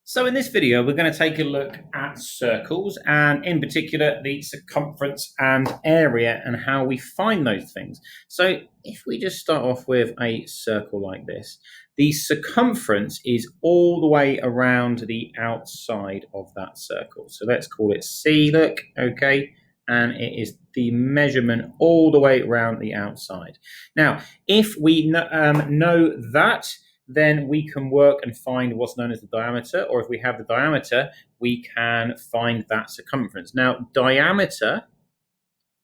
So in this video, we're going to take a look at circles and in particular the circumference and area and how we find those things. So if we just start off with a circle like this, the circumference is all the way around the outside of that circle. So let's call it C, look, okay? And it is the measurement all the way around the outside. Now, if we know that, then we can work and find what's known as the diameter, or if we have the diameter, we can find that circumference. Now, diameter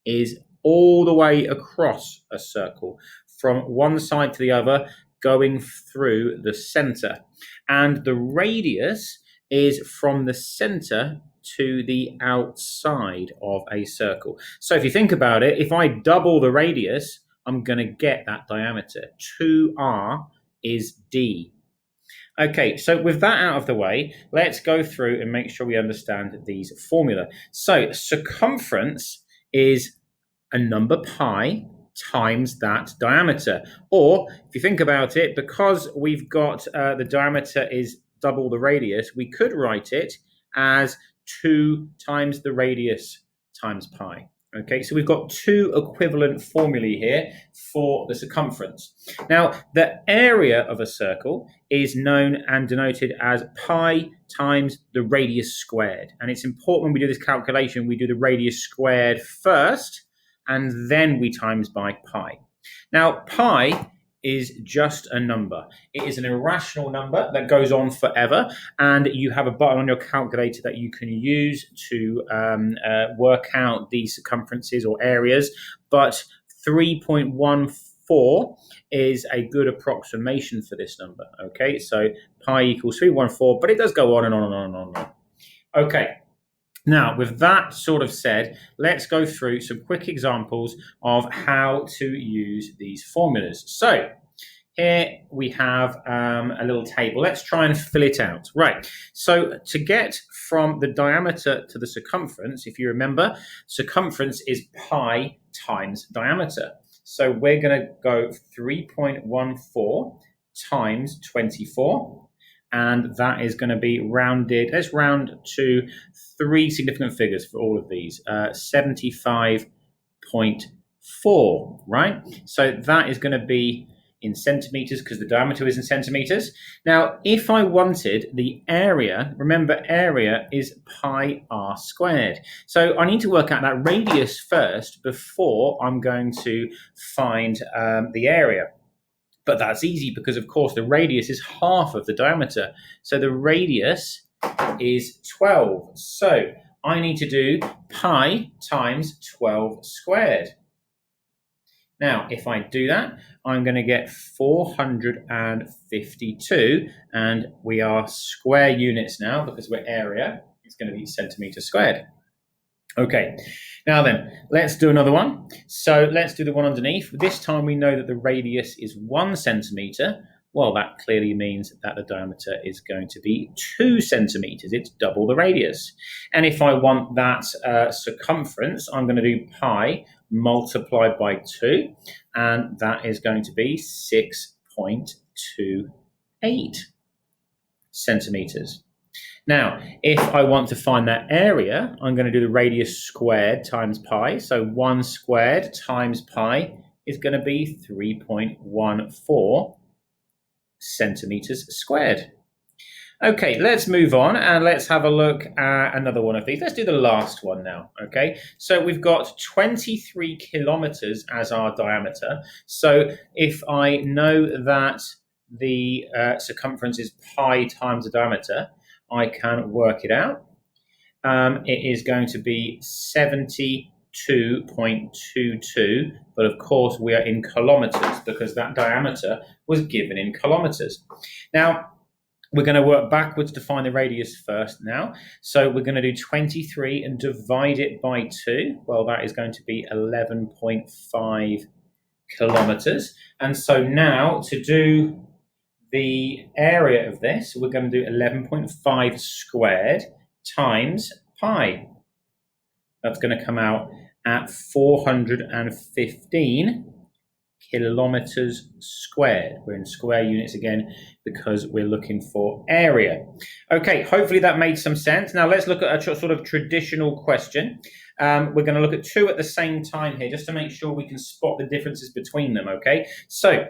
is all the way across a circle, from one side to the other, going through the center. And the radius is from the center to the outside of a circle. So if you think about it, if I double the radius, I'm going to get that diameter. 2r is D. Okay, so with that out of the way, let's go through and make sure we understand these formula. So circumference is a number pi times that diameter. Or if you think about it, because we've got the diameter is double the radius, we could write it as 2 times the radius times pi. Okay, so we've got two equivalent formulae here for the circumference. Now, the area of a circle is known and denoted as pi times the radius squared. And it's important when we do this calculation, we do the radius squared first, and then we times by pi. Now, pi is just a number. It is an irrational number that goes on forever, and you have a button on your calculator that you can use to work out the circumferences or areas, but 3.14 is a good approximation for this number, okay? So pi equals 3.14, but it does go on and on and on and on and on. Okay. Now, with that sort of said, let's go through some quick examples of how to use these formulas. So here we have a little table. Let's try and fill it out. Right, so to get from the diameter to the circumference, if you remember, circumference is pi times diameter. So we're going to go 3.14 times 24. And that is going to be rounded. Let's round to 3 significant figures for all of these. 75.4, right? So that is going to be in centimeters because the diameter is in centimeters. Now, if I wanted the area, remember area is pi r squared. So I need to work out that radius first before I'm going to find the area. But that's easy because, of course, the radius is half of the diameter. So the radius is 12. So I need to do pi times 12 squared. Now, if I do that, I'm going to get 452. And we are square units now because we're area. It's going to be centimeters squared. Okay, now then, let's do another one. So let's do the one underneath. This time we know that the radius is 1 centimeter. Well, that clearly means that the diameter is going to be 2 centimeters. It's double the radius. And if I want that circumference, I'm going to do pi multiplied by 2. And that is going to be 6.28 centimeters. Now, if I want to find that area, I'm going to do the radius squared times pi. So 1 squared times pi is going to be 3.14 centimeters squared. Okay, let's move on and let's have a look at another one of these. Let's do the last one now, okay? So we've got 23 kilometers as our diameter. So if I know that the circumference is pi times the diameter, I can work it out. It is going to be 72.22, but of course we are in kilometers because that diameter was given in kilometers. Now, we're going to work backwards to find the radius first now. So we're going to do 23 and divide it by 2. Well, that is going to be 11.5 kilometers. And so now to do the area of this, we're going to do 11.5 squared times pi. That's going to come out at 415 kilometers squared. We're in square units again because we're looking for area. Okay, hopefully that made some sense. Now let's look at a sort of traditional question. We're going to look at two at the same time here just to make sure we can spot the differences between them, okay? So,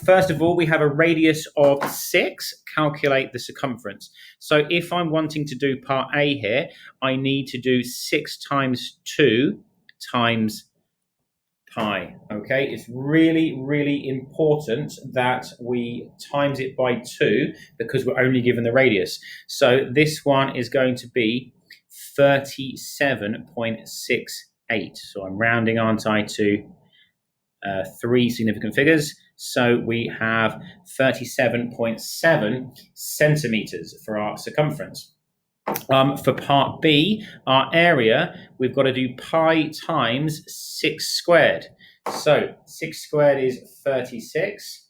first of all, we have a radius of 6. Calculate the circumference. So if I'm wanting to do part A here, I need to do 6 times 2 times pi, okay? It's really, really important that we times it by 2 because we're only given the radius. So this one is going to be 37.68. So I'm rounding, aren't I, to 3 significant figures. So we have 37.7 centimeters for our circumference. For part B, our area, we've got to do pi times 6 squared. So 6 squared is 36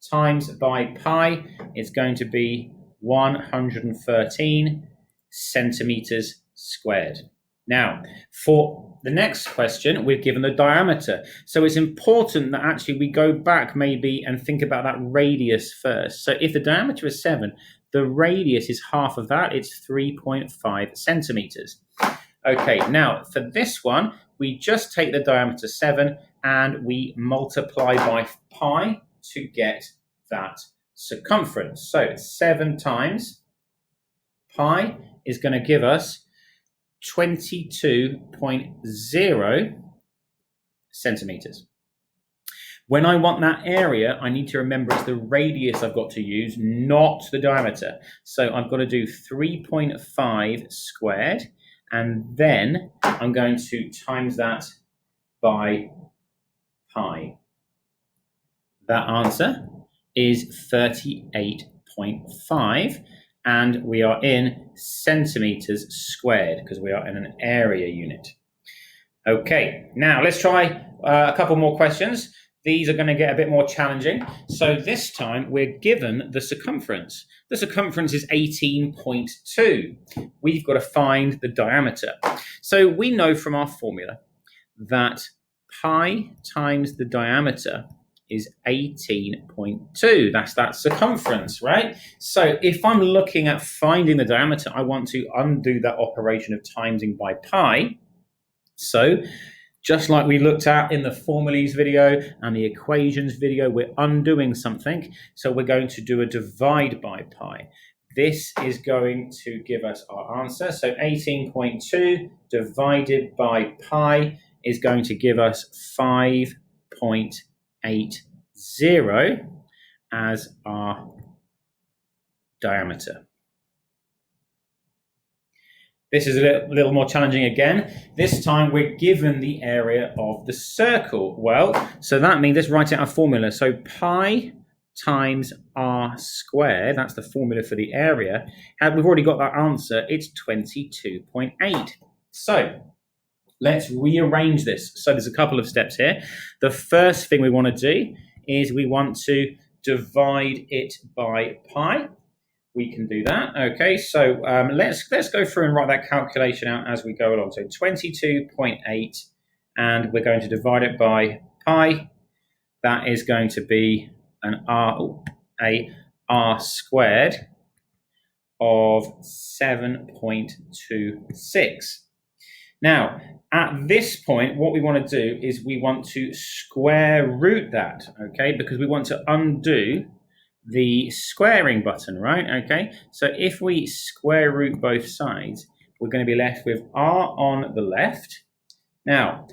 times by pi, it's going to be 113 centimeters squared. Now, for the next question, we're given the diameter. So it's important that actually we go back maybe and think about that radius first. So if the diameter is 7, the radius is half of that. It's 3.5 centimeters. Okay, now for this one, we just take the diameter 7 and we multiply by pi to get that circumference. So 7 times pi is going to give us 22.0 centimeters. When I want that area, I need to remember it's the radius I've got to use, not the diameter. So I've got to do 3.5 squared, and then I'm going to times that by pi. That answer is 38.5. And we are in centimeters squared because we are in an area unit. Okay, now let's try a couple more questions. These are going to get a bit more challenging. So this time we're given the circumference. The circumference is 18.2. We've got to find the diameter. So we know from our formula that pi times the diameter is 18.2. That's that circumference, right? So if I'm looking at finding the diameter, I want to undo that operation of timesing by pi. So just like we looked at in the formulas video and the equations video, we're undoing something. So we're going to do a divide by pi. This is going to give us our answer. So 18.2 divided by pi is going to give us 5.80 as our diameter. This is a little more challenging again. This time we're given the area of the circle. Well, so that means let's write out our formula. So pi times r squared, that's the formula for the area. And we've already got that answer. It's 22.8. So let's rearrange this. So there's a couple of steps here. The first thing we want to do is we want to divide it by pi. We can do that. Okay, so let's go through and write that calculation out as we go along. So 22.8, and we're going to divide it by pi. That is going to be r squared of 7.26. Now, at this point, what we want to do is we want to square root that, okay, because we want to undo the squaring button, right? Okay, so if we square root both sides, we're going to be left with r on the left. Now,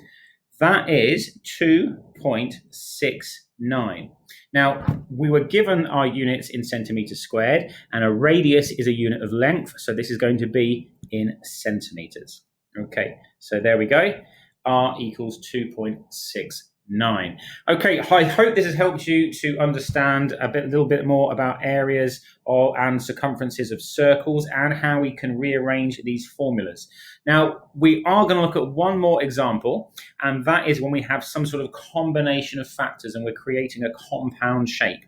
that is 2.69. Now, we were given our units in centimeters squared, and a radius is a unit of length, so this is going to be in centimeters. Okay, so there we go. R equals 2.69. Okay, I hope this has helped you to understand a little bit more about areas and circumferences of circles and how we can rearrange these formulas. Now, we are going to look at one more example, and that is when we have some sort of combination of factors and we're creating a compound shape.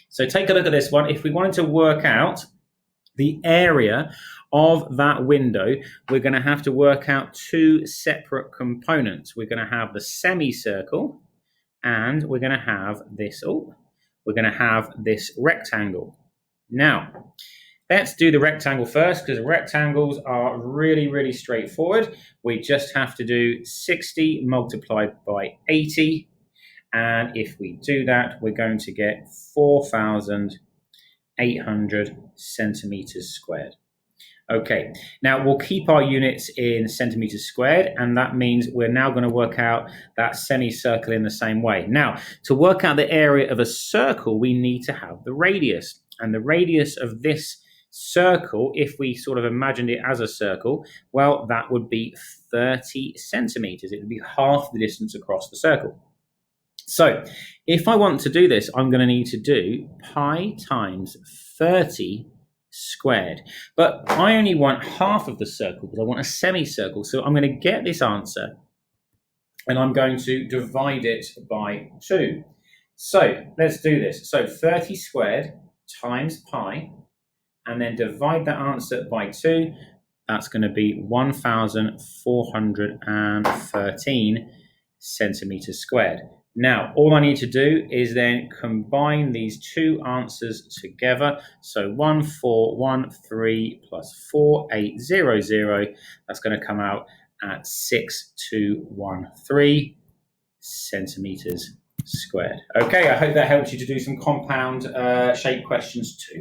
So take a look at this one. If we wanted to work out the area of that window, we're going to have to work out two separate components. We're going to have the semicircle and we're going to have this. We're going to have this rectangle. Now, let's do the rectangle first, because rectangles are really, really straightforward. We just have to do 60 multiplied by 80. And if we do that, we're going to get 4,800 centimeters squared. Okay, now we'll keep our units in centimeters squared, and that means we're now going to work out that semicircle in the same way. Now, to work out the area of a circle, we need to have the radius. And the radius of this circle, if we sort of imagined it as a circle, well, that would be 30 centimeters. It would be half the distance across the circle. So if I want to do this, I'm going to need to do pi times 30 squared. But I only want half of the circle because I want a semicircle. So I'm going to get this answer and I'm going to divide it by 2. So let's do this. So 30 squared times pi, and then divide that answer by 2. That's going to be 1,413 centimeters squared. Now, all I need to do is then combine these two answers together. So 1,413 plus 4,800, that's going to come out at 6,213 centimeters squared. Okay, I hope that helps you to do some compound shape questions too.